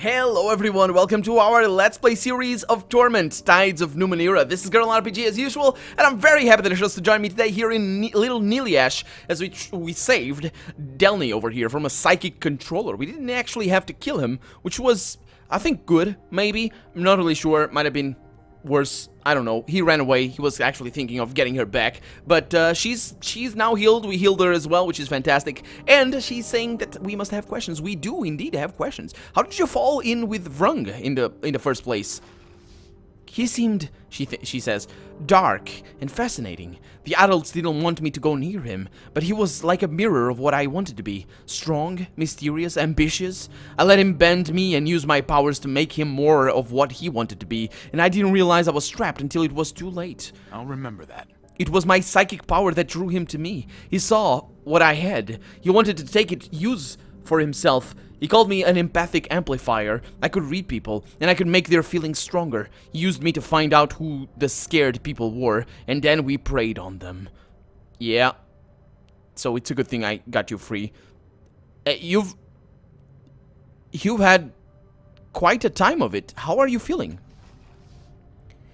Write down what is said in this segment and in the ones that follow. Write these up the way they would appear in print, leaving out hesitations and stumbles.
Hello everyone, welcome to our Let's Play series of Torment, Tides of Numenera. This is Girl RPG as usual, and I'm very happy that you're chose to join me today here in Little Niliash, as we saved Delny over here from a psychic controller. We didn't actually have to kill him, which was, I think, good, maybe. I'm not really sure, might have been worse. I don't know. He ran away. He was actually thinking of getting her back. But she's now healed. We healed her as well, which is fantastic. And she's saying that we must have questions. We do indeed have questions. How did you fall in with Vrung in the first place? He seemed, she says, dark and fascinating. The adults didn't want me to go near him, but he was like a mirror of what I wanted to be. Strong, mysterious, ambitious. I let him bend me and use my powers to make him more of what he wanted to be, and I didn't realize I was trapped until it was too late. I'll remember that. It was my psychic power that drew him to me. He saw what I had. He wanted to take it, use for himself. He called me an empathic amplifier. I could read people, and I could make their feelings stronger. He used me to find out who the scared people were, and then we preyed on them. Yeah. So it's a good thing I got you free. You've had quite a time of it. How are you feeling?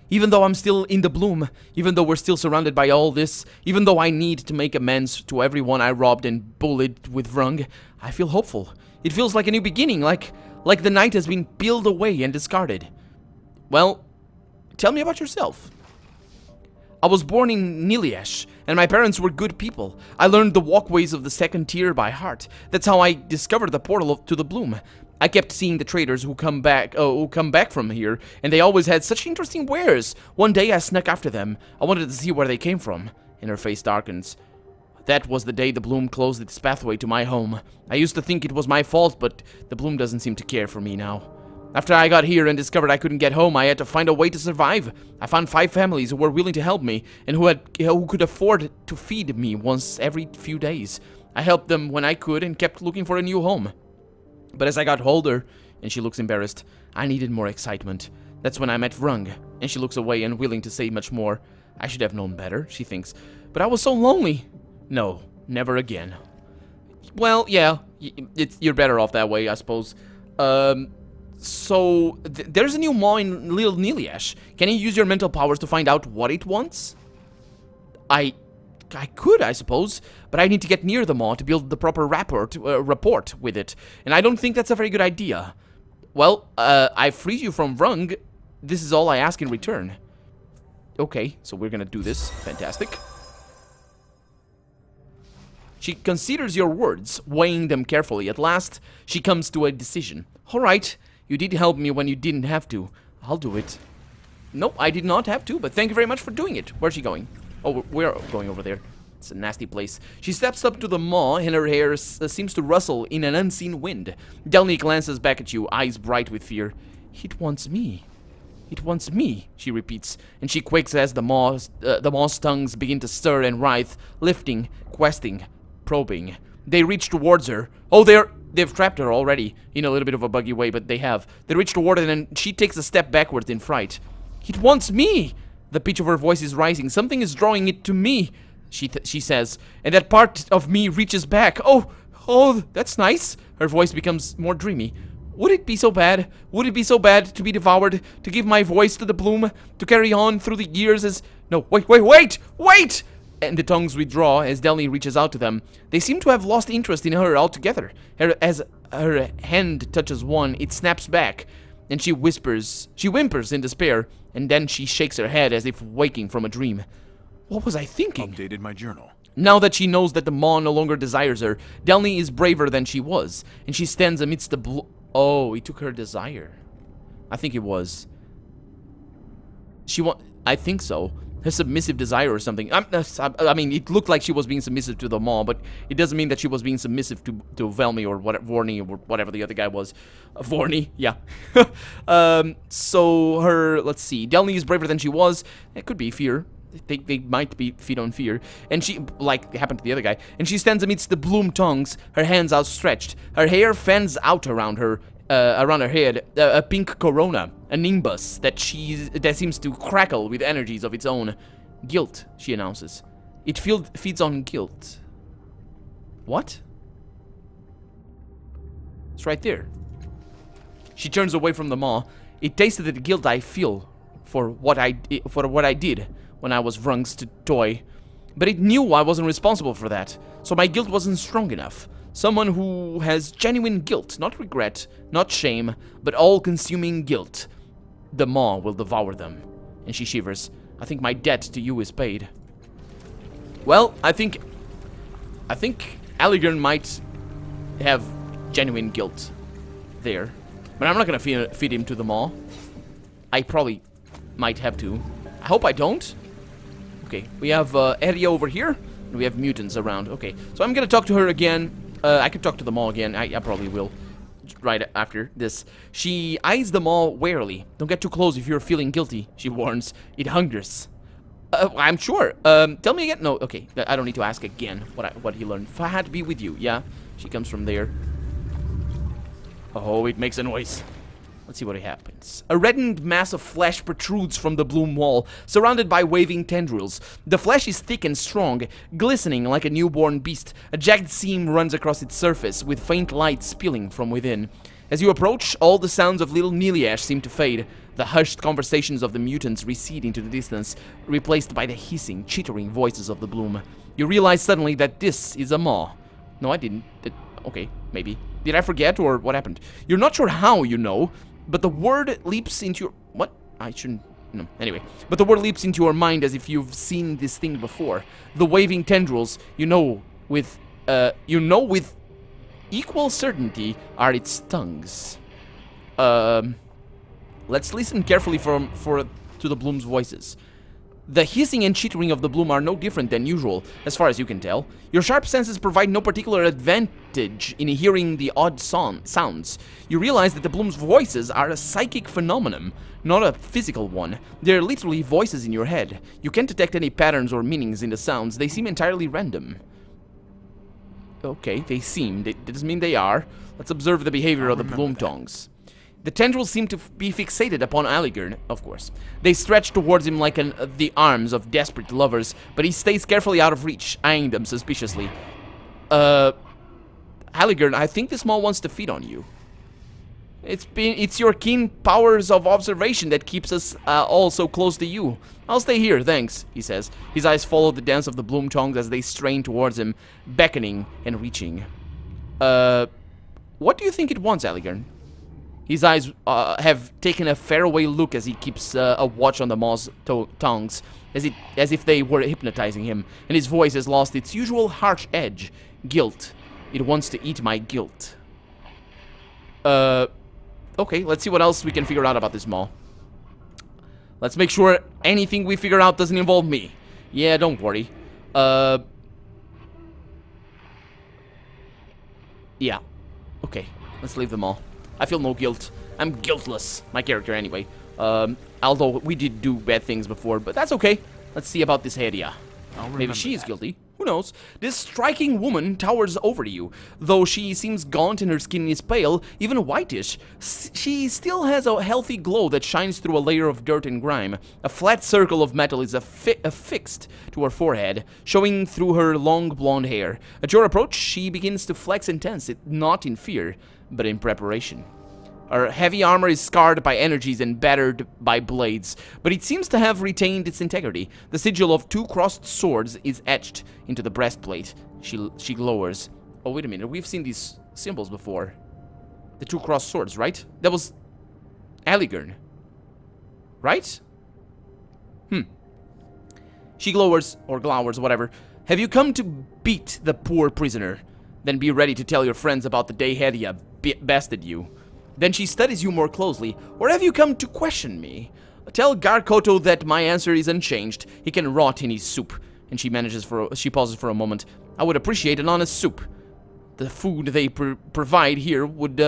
Even though I'm still in the bloom, even though we're still surrounded by all this, even though I need to make amends to everyone I robbed and bullied with Vrung, I feel hopeful. It feels like a new beginning, like the night has been peeled away and discarded. Well, tell me about yourself. I was born in Niliash, and my parents were good people. I learned the walkways of the second tier by heart. That's how I discovered the portal to the bloom. I kept seeing the traders who come back from here, and they always had such interesting wares. One day I snuck after them. I wanted to see where they came from. And her face darkens. That was the day the bloom closed its pathway to my home. I used to think it was my fault, but the bloom doesn't seem to care for me now. After I got here and discovered I couldn't get home, I had to find a way to survive. I found 5 families who were willing to help me, and who could afford to feed me once every few days. I helped them when I could and kept looking for a new home. But as I got older, and she looks embarrassed, I needed more excitement. That's when I met Vrung, and she looks away, unwilling to say much more. I should have known better, she thinks. But I was so lonely. No, never again. Well, yeah, you're better off that way, I suppose. So, there's a new maw in Little Niliash. Can you use your mental powers to find out what it wants? I could, I suppose, but I need to get near the maw to build the proper rapport with it, and I don't think that's a very good idea. Well, I freed you from Vrung. This is all I ask in return. Okay, so we're gonna do this. Fantastic. She considers your words, weighing them carefully. At last, she comes to a decision. Alright, you did help me when you didn't have to. I'll do it. Nope, I did not have to, but thank you very much for doing it. Where's she going? Oh, we're going over there. It's a nasty place. She steps up to the maw, and her hair seems to rustle in an unseen wind. Delny glances back at you, eyes bright with fear. It wants me. It wants me, she repeats, and she quakes as the maw's tongues begin to stir and writhe, lifting, questing, probing. They reach towards her. Oh, they've trapped her already, in a little bit of a buggy way, but they have. They reach toward her, and she takes a step backwards in fright. It wants me! The pitch of her voice is rising. Something is drawing it to me, she says, and that part of me reaches back. Oh, that's nice. Her voice becomes more dreamy. Would it be so bad? Would it be so bad to be devoured, to give my voice to the bloom, to carry on through the years as... No, wait! And the tongues withdraw as Delny reaches out to them. They seem to have lost interest in her altogether. As her hand touches one, it snaps back, and she whimpers in despair, and then she shakes her head as if waking from a dream. What was I thinking? Updated my journal. Now that she knows that the maw no longer desires her, Delny is braver than she was, and she stands amidst the Oh, he took her desire. I think it was. I think so. Her submissive desire or something. I mean, it looked like she was being submissive to the maw, but it doesn't mean that she was being submissive to Velmy or Vorny or whatever the other guy was. Vorny, yeah. So her, let's see. Delny is braver than she was. It could be fear. They might be feed on fear. And she, like it happened to the other guy, and she stands amidst the bloom tongues, her hands outstretched. Her hair fans out around her head, a pink corona, a nimbus that seems to crackle with energies of its own. Guilt, she announces. It feeds on guilt. What? It's right there. She turns away from the maw. It tasted the guilt I feel for what I did when I was Vrung's toy. But it knew I wasn't responsible for that, so my guilt wasn't strong enough. Someone who has genuine guilt, not regret, not shame, but all-consuming guilt. The maw will devour them. And she shivers. I think my debt to you is paid. Well, I think Aligarn might have genuine guilt there. But I'm not gonna feed him to the maw. I probably might have to. I hope I don't. Okay, we have Haria over here, and we have mutants around. Okay, so I'm gonna talk to her again. I could talk to the maw again. I probably will right after this. She eyes the maw warily. Don't get too close if you're feeling guilty, she warns. It hungers. I'm sure. Tell me again. No, okay. I don't need to ask again what he learned. Fahad be with you. Yeah, she comes from there. Oh, it makes a noise. Let's see what happens. A reddened mass of flesh protrudes from the bloom wall, surrounded by waving tendrils. The flesh is thick and strong, glistening like a newborn beast. A jagged seam runs across its surface, with faint light spilling from within. As you approach, all the sounds of little Niliash seem to fade. The hushed conversations of the mutants recede into the distance, replaced by the hissing, chittering voices of the bloom. You realize suddenly that this is a maw. No, I didn't. Okay, maybe. Did I forget, or what happened? You're not sure how you know, but the word leaps into your... What? I shouldn't... No. Anyway. But the word leaps into your mind as if you've seen this thing before. The waving tendrils, you know with equal certainty, are its tongues. Let's listen carefully to the bloom's voices. The hissing and chittering of the bloom are no different than usual, as far as you can tell. Your sharp senses provide no particular advantage in hearing the odd sounds. You realize that the bloom's voices are a psychic phenomenon, not a physical one. They're literally voices in your head. You can't detect any patterns or meanings in the sounds. They seem entirely random. Okay, they seem. That doesn't mean they are. Let's observe the behavior of the bloom tongues. The tendrils seem to be fixated upon Aligarn, of course. They stretch towards him like the arms of desperate lovers, but he stays carefully out of reach, eyeing them suspiciously. Aligarn, I think this maw wants to feed on you. It's your keen powers of observation that keeps us all so close to you. I'll stay here, thanks, he says. His eyes follow the dance of the bloom tongues as they strain towards him, beckoning and reaching. What do you think it wants, Aligarn? His eyes have taken a faraway look as he keeps a watch on the maw's tongues, as if they were hypnotizing him, and his voice has lost its usual harsh edge. Guilt. It wants to eat my guilt. Okay, let's see what else we can figure out about this maw. Let's make sure anything we figure out doesn't involve me. Yeah, don't worry. Yeah. Okay, let's leave them all. I feel no guilt. I'm guiltless. My character, anyway. Although we did do bad things before, but that's okay. Let's see about this Haria. Maybe she is guilty. Who knows? This striking woman towers over you. Though she seems gaunt and her skin is pale, even whitish, she still has a healthy glow that shines through a layer of dirt and grime. A flat circle of metal is affixed to her forehead, showing through her long blonde hair. At your approach, she begins to flex and tense, not in fear, but in preparation. Her heavy armor is scarred by energies and battered by blades, but it seems to have retained its integrity. The sigil of 2 crossed swords is etched into the breastplate. She glowers. Oh, wait a minute. We've seen these symbols before. The 2 crossed swords, right? That was Aligarn. Right? She glowers, or glowers, whatever. Have you come to beat the poor prisoner? Then be ready to tell your friends about the day Haria bested you. Then she studies you more closely. Or have you come to question me? Tell Garkoto that my answer is unchanged. He can rot in his soup. And she pauses for a moment. I would appreciate an honest soup. The food they provide here would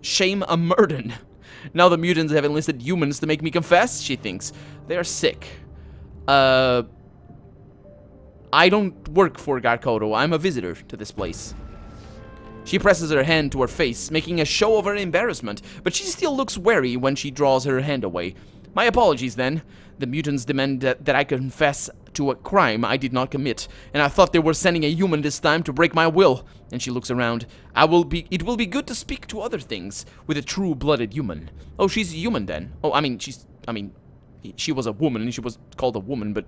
shame a Murden. Now the mutants have enlisted humans to make me confess, she thinks. They are sick. I don't work for Garkoto. I'm a visitor to this place. She presses her hand to her face, making a show of her embarrassment, but she still looks wary when she draws her hand away. My apologies, then. The mutants demand that I confess to a crime I did not commit, and I thought they were sending a human this time to break my will. And she looks around. It will be good to speak to other things with a true-blooded human. Oh, she's a human, then. Oh, she was a woman, and she was called a woman, but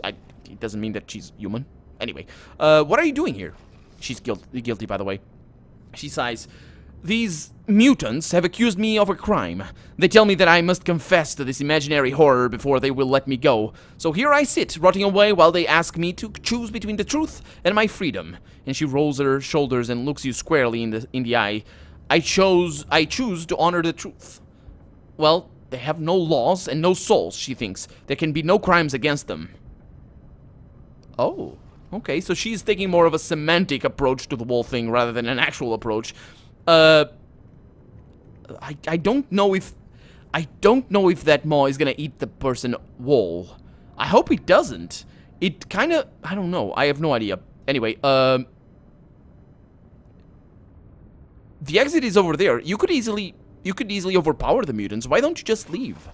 it doesn't mean that she's human. Anyway, what are you doing here? She's guilty, by the way. She sighs. These mutants have accused me of a crime. They tell me that I must confess to this imaginary horror before they will let me go. So here I sit, rotting away while they ask me to choose between the truth and my freedom. And she rolls her shoulders and looks you squarely in the eye. I choose to honor the truth. Well, they have no laws and no souls, she thinks. There can be no crimes against them. Oh, okay, so she's taking more of a semantic approach to the whole thing rather than an actual approach. I don't know if that maw is gonna eat the person whole. I hope it doesn't. It kinda, I don't know. I have no idea. Anyway, the exit is over there. You could easily overpower the mutants. Why don't you just leave?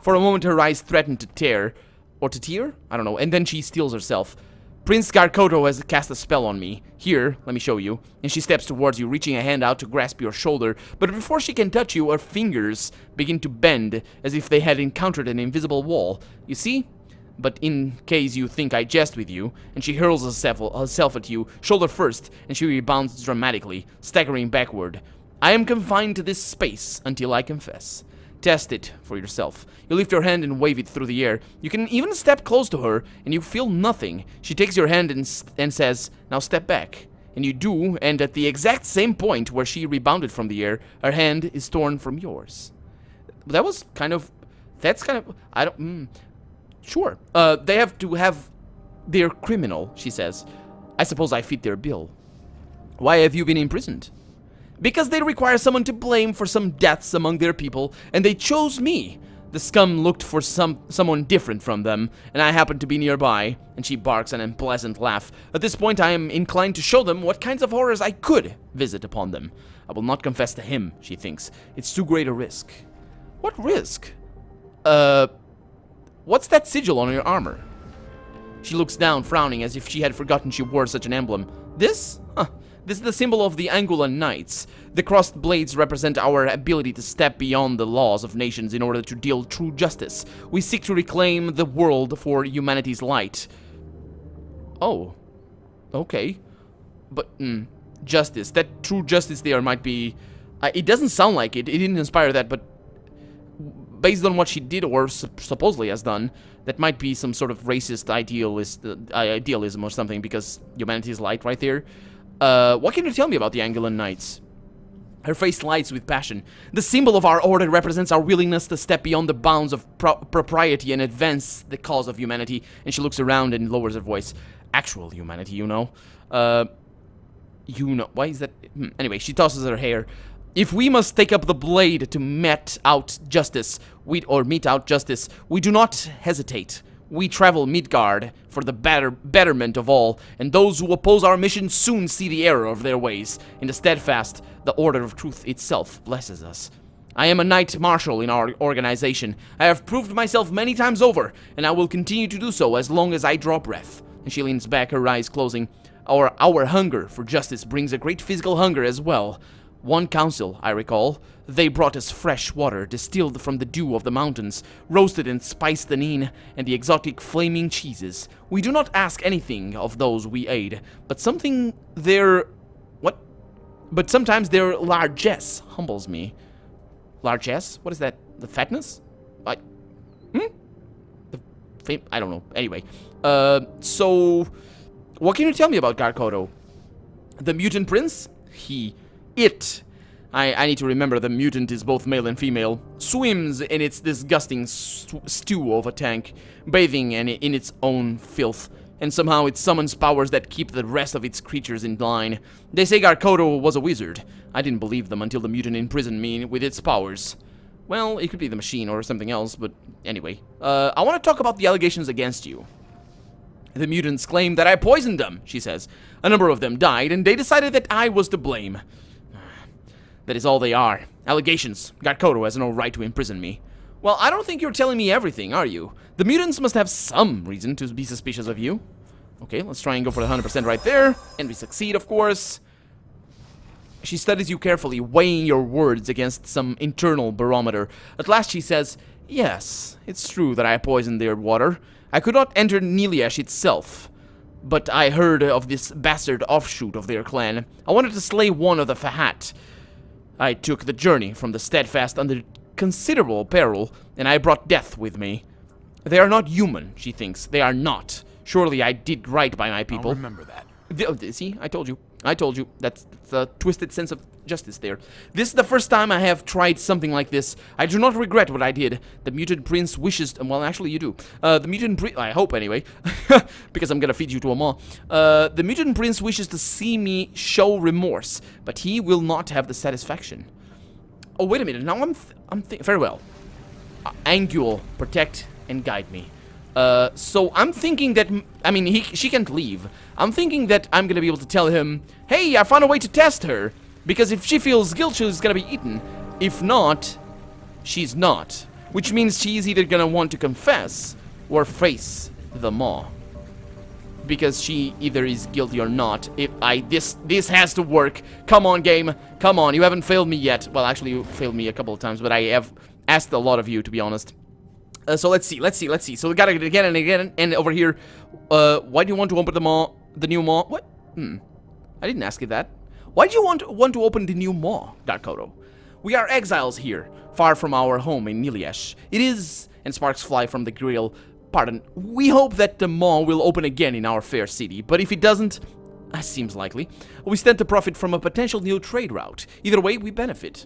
For a moment, her eyes threaten to tear. Or to tear? I don't know. And then she steels herself. Prince Garkoto has cast a spell on me. Here, let me show you. And she steps towards you, reaching a hand out to grasp your shoulder. But before she can touch you, her fingers begin to bend, as if they had encountered an invisible wall. You see? But in case you think I jest with you, and she hurls herself at you, shoulder first, and she rebounds dramatically, staggering backward. I am confined to this space until I confess. Test it for yourself. You lift your hand and wave it through the air. You can even step close to her, and you feel nothing. She takes your hand and says, now step back. And you do, and at the exact same point where she rebounded from the air, her hand is torn from yours. That was kind of... That's kind of... I don't... Sure. They have to have... They're criminal, she says. I suppose I fit their bill. Why have you been imprisoned? Because they require someone to blame for some deaths among their people, and they chose me. The scum looked for someone different from them, and I happened to be nearby, and she barks an unpleasant laugh. At this point, I am inclined to show them what kinds of horrors I could visit upon them. I will not confess to him, she thinks. It's too great a risk. What risk? What's that sigil on your armor? She looks down, frowning, as if she had forgotten she wore such an emblem. This? Huh. This is the symbol of the Angulan Knights. The crossed blades represent our ability to step beyond the laws of nations in order to deal true justice. We seek to reclaim the world for humanity's light. Oh. Okay. But, justice. That true justice there might be... it doesn't sound like it. It didn't inspire that, but... Based on what she did or supposedly has done, that might be some sort of racist idealism or something, because humanity's light right there. What can you tell me about the Angulan Knights? Her face lights with passion. The symbol of our order represents our willingness to step beyond the bounds of propriety and advance the cause of humanity. And she looks around and lowers her voice. Actual humanity, you know. Why is that? Anyway, she tosses her hair. If we must take up the blade to mete out justice, we do not hesitate. We travel Midgard for the betterment of all, and those who oppose our mission soon see the error of their ways. In the steadfast, the order of truth itself blesses us. I am a knight marshal in our organization. I have proved myself many times over, and I will continue to do so as long as I draw breath. And she leans back, her eyes closing. Our hunger for justice brings a great physical hunger as well. One council, I recall, they brought us fresh water distilled from the dew of the mountains, roasted and spiced anin, and the exotic flaming cheeses. We do not ask anything of those we aid, but sometimes their largesse humbles me. Largesse? What is that? The fatness? I don't know. Anyway, so what can you tell me about Garkoto? The mutant prince? I need to remember the mutant is both male and female, swims in its disgusting stew of a tank, bathing in its own filth, and somehow it summons powers that keep the rest of its creatures in line. They say Garkoto was a wizard. I didn't believe them until the mutant imprisoned me with its powers. Well, it could be the machine or something else, but anyway. I want to talk about the allegations against you. The mutants claim that I poisoned them, she says. A number of them died, and they decided that I was to blame. That is all they are. Allegations. Garkoto has no right to imprison me. Well, I don't think you're telling me everything, are you? The mutants must have some reason to be suspicious of you. Okay, let's try and go for the 100% right there. And we succeed, of course. She studies you carefully, weighing your words against some internal barometer. At last she says, yes, it's true that I poisoned their water. I could not enter Niliash itself. But I heard of this bastard offshoot of their clan. I wanted to slay one of the Fahat. I took the journey from the Steadfast under considerable peril, and I brought death with me. They are not human, she thinks. They are not. Surely I did right by my people. I'll remember that. See, I told you. I told you. That's the twisted sense of justice there. This is the first time I have tried something like this. I do not regret what I did. The mutant prince wishes... Well, actually, you do. The mutant prince... I hope, anyway. Because I'm gonna feed you to a maw. The mutant prince wishes to see me show remorse, but he will not have the satisfaction. Oh, wait a minute. Now I'm very well. Angul, protect and guide me. So I'm thinking that, I mean, she can't leave. I'm thinking that I'm gonna be able to tell him, hey, I found a way to test her. Because if she feels guilt, she's gonna be eaten. If not, she's not. Which means she's either gonna want to confess or face the maw. Because she either is guilty or not. This has to work. Come on, game. Come on, you haven't failed me yet. Well, actually, you failed me a couple of times, but I have asked a lot of you, to be honest. So let's see. So we got it again and again, and over here, why do you want to open the new maw? What? I didn't ask you that. Why do you want to open the new maw, Darkoto? We are exiles here, far from our home in Niliash. It is, and sparks fly from the grill. Pardon. We hope that the maw will open again in our fair city, but if it doesn't, that seems likely, we stand to profit from a potential new trade route. Either way, we benefit.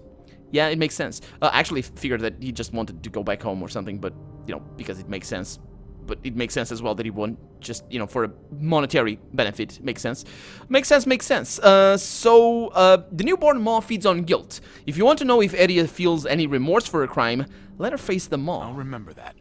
Yeah, it makes sense. I actually figured that he just wanted to go back home or something, but, you know, because it makes sense. But it makes sense as well that he won't just, you know, for a monetary benefit. Makes sense. Makes sense. The newborn maw feeds on guilt. If you want to know if Haria feels any remorse for a crime, let her face the maw. I'll remember that.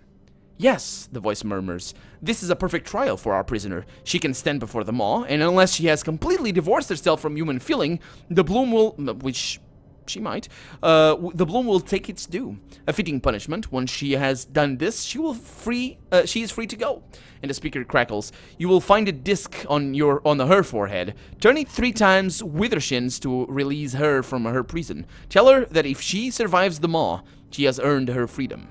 Yes, the voice murmurs. This is a perfect trial for our prisoner. She can stand before the maw, and unless she has completely divorced herself from human feeling, the bloom will... which... she might. The bloom will take its due. A fitting punishment. Once she has done this, she is free to go. And the speaker crackles. You will find a disc on her forehead. Turn it 3 times with her shins to release her from her prison. Tell her that if she survives the maw, she has earned her freedom.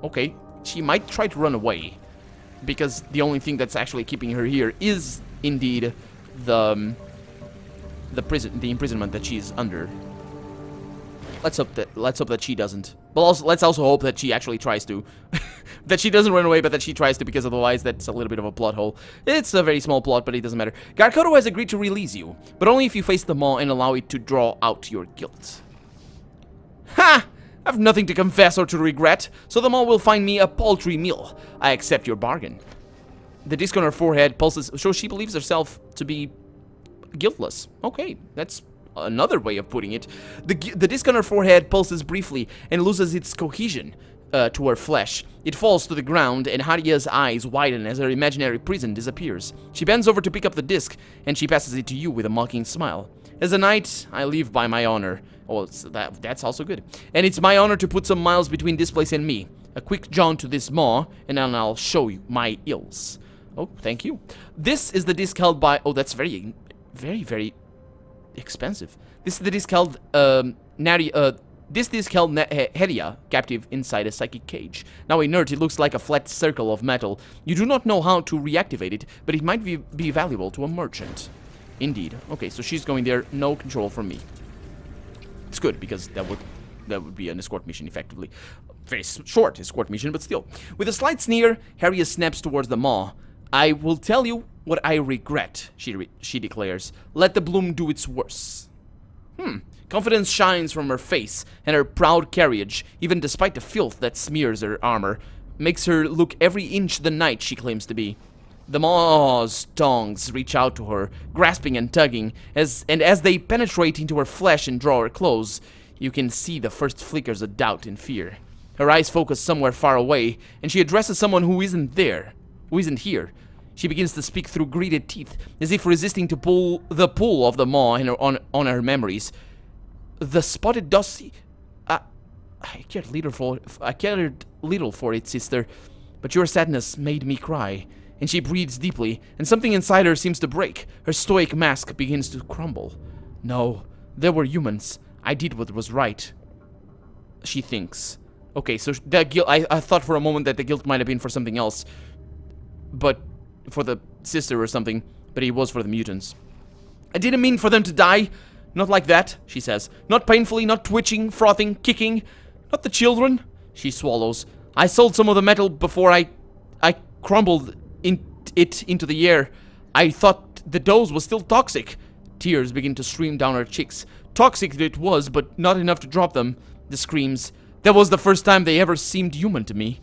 Okay, she might try to run away, because the only thing that's actually keeping her here is indeed the imprisonment that she's under. Let's hope that she doesn't. But let's also hope that she actually tries to. That she doesn't run away, but that she tries to, because otherwise that's a little bit of a plot hole. It's a very small plot, but it doesn't matter. Garkoto has agreed to release you, but only if you face the maw and allow it to draw out your guilt. Ha! I've nothing to confess or to regret, so the maw will find me a paltry meal. I accept your bargain. The disc on her forehead pulses, so she believes herself to be guiltless. Okay, that's another way of putting it. The disc on her forehead pulses briefly and loses its cohesion to her flesh. It falls to the ground, and Haria's eyes widen as her imaginary prison disappears. She bends over to pick up the disc, and she passes it to you with a mocking smile. As a knight, I live by my honor. Oh, that's also good. And it's my honor to put some miles between this place and me. A quick jaunt to this maw, and then I'll show you my ills. Oh, thank you. This is the disc held by... Oh, that's very, very, very expensive. This is the disc held, this disc held Haria captive inside a psychic cage. Now inert, it looks like a flat circle of metal. You do not know how to reactivate it, but it might be valuable to a merchant. Indeed. Okay, so she's going there. No control from me. It's good, because that would be an escort mission, effectively. Very short escort mission, but still. With a slight sneer, Haria snaps towards the maw. I will tell you what I regret, she declares. Let the bloom do its worst. Confidence shines from her face, and her proud carriage, even despite the filth that smears her armor, makes her look every inch the knight she claims to be. The maw's tongs reach out to her, grasping and tugging, as they penetrate into her flesh and draw her close, you can see the first flickers of doubt and fear. Her eyes focus somewhere far away, and she addresses someone who isn't here. She begins to speak through gritted teeth, as if resisting to pull of the maw on her memories. The spotted dusty... I cared little for it, sister, but your sadness made me cry. And she breathes deeply, and something inside her seems to break. Her stoic mask begins to crumble. No, they were humans. I did what was right. She thinks. Okay, so that guilt, I thought for a moment that the guilt might have been for something else. But, for the sister or something, but it was for the mutants. I didn't mean for them to die. Not like that, she says. Not painfully, not twitching, frothing, kicking. Not the children. She swallows. I sold some of the metal before I crumbled it into the air. I thought the dose was still toxic. Tears begin to stream down her cheeks. Toxic it was, but not enough to drop them. The screams. That was the first time they ever seemed human to me.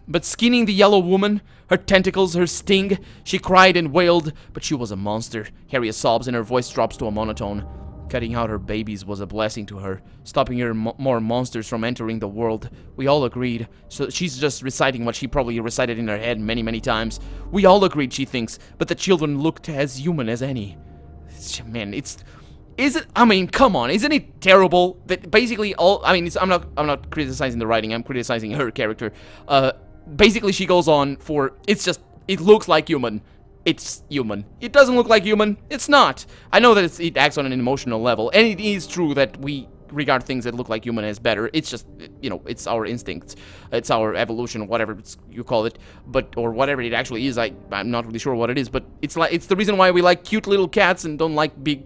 But skinning the yellow woman, her tentacles, her sting, she cried and wailed, but she was a monster. Haria sobs and her voice drops to a monotone. Cutting out her babies was a blessing to her, stopping her more monsters from entering the world. We all agreed. So she's just reciting what she probably recited in her head many, many times. We all agreed, she thinks, but the children looked as human as any. Man, I mean, come on, isn't it terrible that basically all, I mean, I'm not criticizing the writing, I'm criticizing her character. Basically she goes on for, it looks like human. It's human. It doesn't look like human. It's not. I know that it acts on an emotional level, and it is true that we regard things that look like human as better. It's just, you know, it's our instincts. It's our evolution, whatever you call it, or whatever it actually is. I'm not really sure what it is, but it's the reason why we like cute little cats and don't like big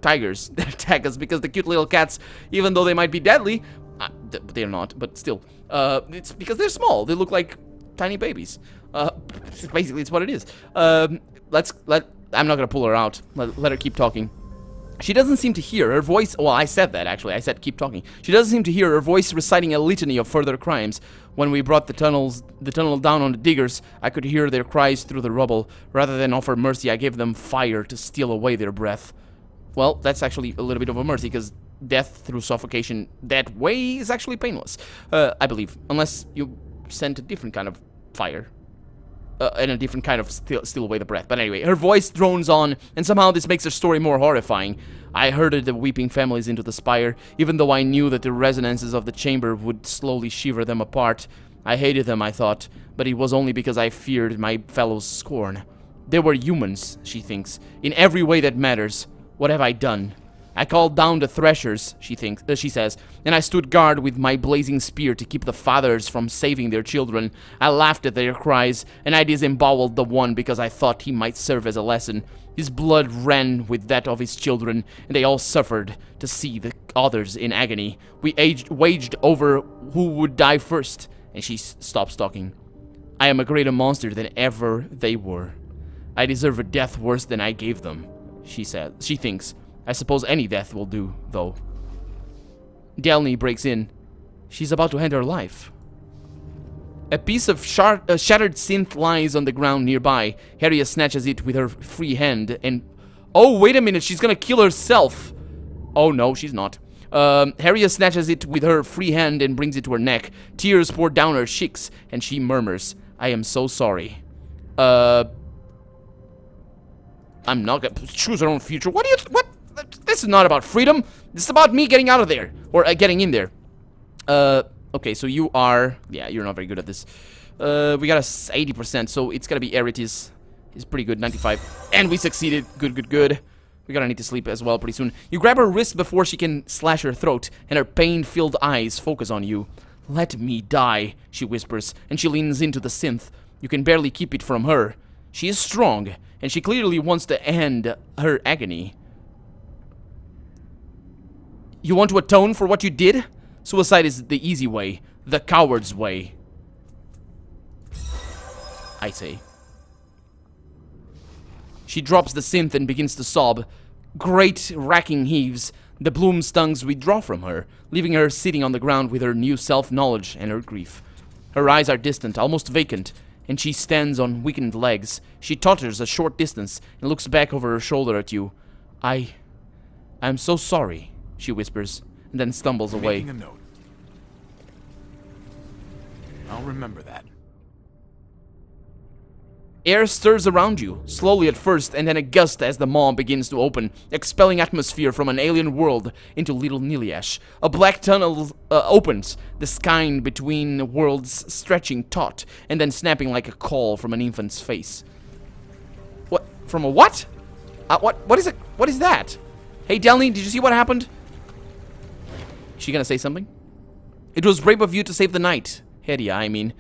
tigers that attack us, because the cute little cats, even though they might be deadly, they're not, but still, it's because they're small. They look like tiny babies. Basically, it's what it is. I'm not gonna pull her out. Let her keep talking. She doesn't seem to hear her voice. Well, I said that actually. I said keep talking. She doesn't seem to hear her voice reciting a litany of further crimes. When we brought the tunnel down on the diggers, I could hear their cries through the rubble. Rather than offer mercy, I gave them fire to steal away their breath. Well, that's actually a little bit of a mercy, because death through suffocation that way is actually painless. I believe, unless you sent a different kind of fire. And a different kind of steal away the breath. But anyway, her voice drones on, and somehow this makes her story more horrifying. I herded the weeping families into the spire, even though I knew that the resonances of the chamber would slowly shiver them apart. I hated them, I thought, but it was only because I feared my fellows' scorn. They were humans, she thinks, in every way that matters. What have I done? I called down the threshers, she says, and I stood guard with my blazing spear to keep the fathers from saving their children. I laughed at their cries, and I disemboweled the one because I thought he might serve as a lesson. His blood ran with that of his children, and they all suffered to see the others in agony. We waged over who would die first, and she stops talking. I am a greater monster than ever they were. I deserve a death worse than I gave them, she says. She thinks. I suppose any death will do, though. Delny breaks in. She's about to end her life. A piece of shattered synth lies on the ground nearby. Haria snatches it with her free hand and... Oh, wait a minute, she's gonna kill herself. Oh, no, she's not. Haria snatches it with her free hand and brings it to her neck. Tears pour down her cheeks, and she murmurs, I am so sorry. I'm not gonna choose her own future. What? This is not about freedom. This is about me getting out of there. Or getting in there. Okay, so you are... Yeah, you're not very good at this. We got a 80%, so it's gonna be Eritis. He's pretty good, 95. And we succeeded. Good, good, good. We're gonna need to sleep as well pretty soon. You grab her wrist before she can slash her throat, and her pain-filled eyes focus on you. Let me die, she whispers, and she leans into the synth. You can barely keep it from her. She is strong, and she clearly wants to end her agony. You want to atone for what you did? Suicide is the easy way, the coward's way, I say. She drops the synth and begins to sob. Great racking heaves. The bloom stings withdraw from her, leaving her sitting on the ground with her new self-knowledge and her grief. Her eyes are distant, almost vacant, and she stands on weakened legs. She totters a short distance and looks back over her shoulder at you. I'm so sorry, she whispers, and then stumbles away. Making a note. I'll remember that. Air stirs around you, slowly at first, and then a gust as the maw begins to open, expelling atmosphere from an alien world into Little Niliash. A black tunnel opens, the sky between worlds stretching taut, and then snapping like a call from an infant's face. What? From a what? What is it? What is that? Hey, Deli, did you see what happened? Is she gonna say something? It was brave of you to save the night. Haria, I mean.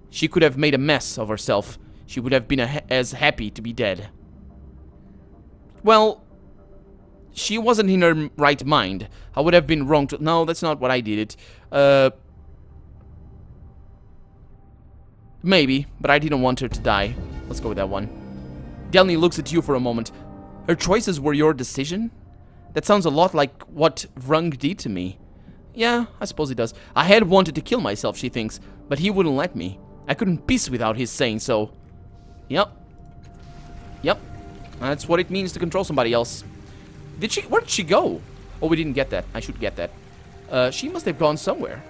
She could have made a mess of herself. She would have been as happy to be dead. Well, she wasn't in her right mind. I would have been wrong to... No, that's not what I did it. Maybe, but I didn't want her to die. Let's go with that one. Deli looks at you for a moment. Her choices were your decision? That sounds a lot like what Vrung did to me. Yeah, I suppose it does. I had wanted to kill myself, she thinks, but he wouldn't let me. I couldn't peace without his saying so. Yep. That's what it means to control somebody else. Where did she go? Oh, we didn't get that. I should get that. She must have gone somewhere.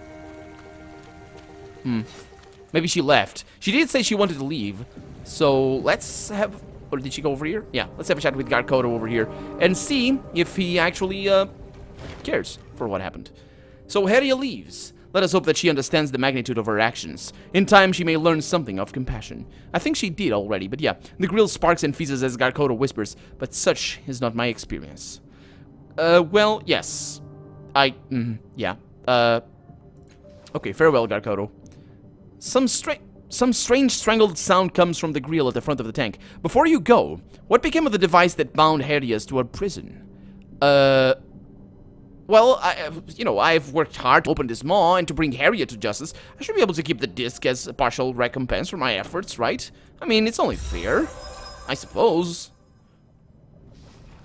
Maybe she left. She did say she wanted to leave. So, let's have... Or did she go over here? Yeah, let's have a chat with Garkoto over here. And see if he actually, cares for what happened. So, Haria leaves. Let us hope that she understands the magnitude of her actions. In time, she may learn something of compassion. I think she did already, but yeah. The grill sparks and fizzes as Garkoto whispers, but such is not my experience. Well, yes. Yeah. Okay, farewell, Garkoto. Some strange strangled sound comes from the grill at the front of the tank. Before you go, what became of the device that bound Haria's to her prison? Well, I've worked hard to open this maw and to bring Haria to justice. I should be able to keep the disc as a partial recompense for my efforts, right? I mean, it's only fair, I suppose.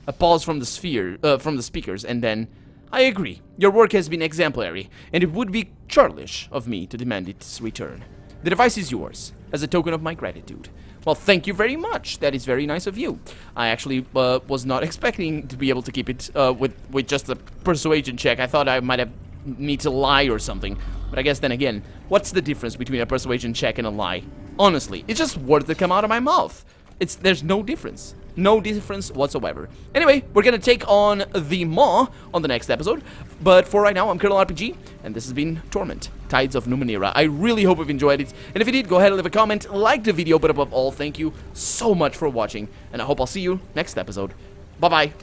A pause from the speakers, and then, I agree. Your work has been exemplary, and it would be churlish of me to demand its return. The device is yours, as a token of my gratitude. Well, thank you very much. That is very nice of you. I actually was not expecting to be able to keep it with just a persuasion check. I thought I might have need to lie or something. But I guess then again, what's the difference between a persuasion check and a lie? Honestly, it's just words that come out of my mouth. There's no difference. No difference whatsoever. Anyway, we're gonna take on the Maw on the next episode. But for right now, I'm Colonel RPG, and this has been Torment, Tides of Numenera. I really hope you've enjoyed it. And if you did, go ahead and leave a comment, like the video, but above all, thank you so much for watching. And I hope I'll see you next episode. Bye-bye.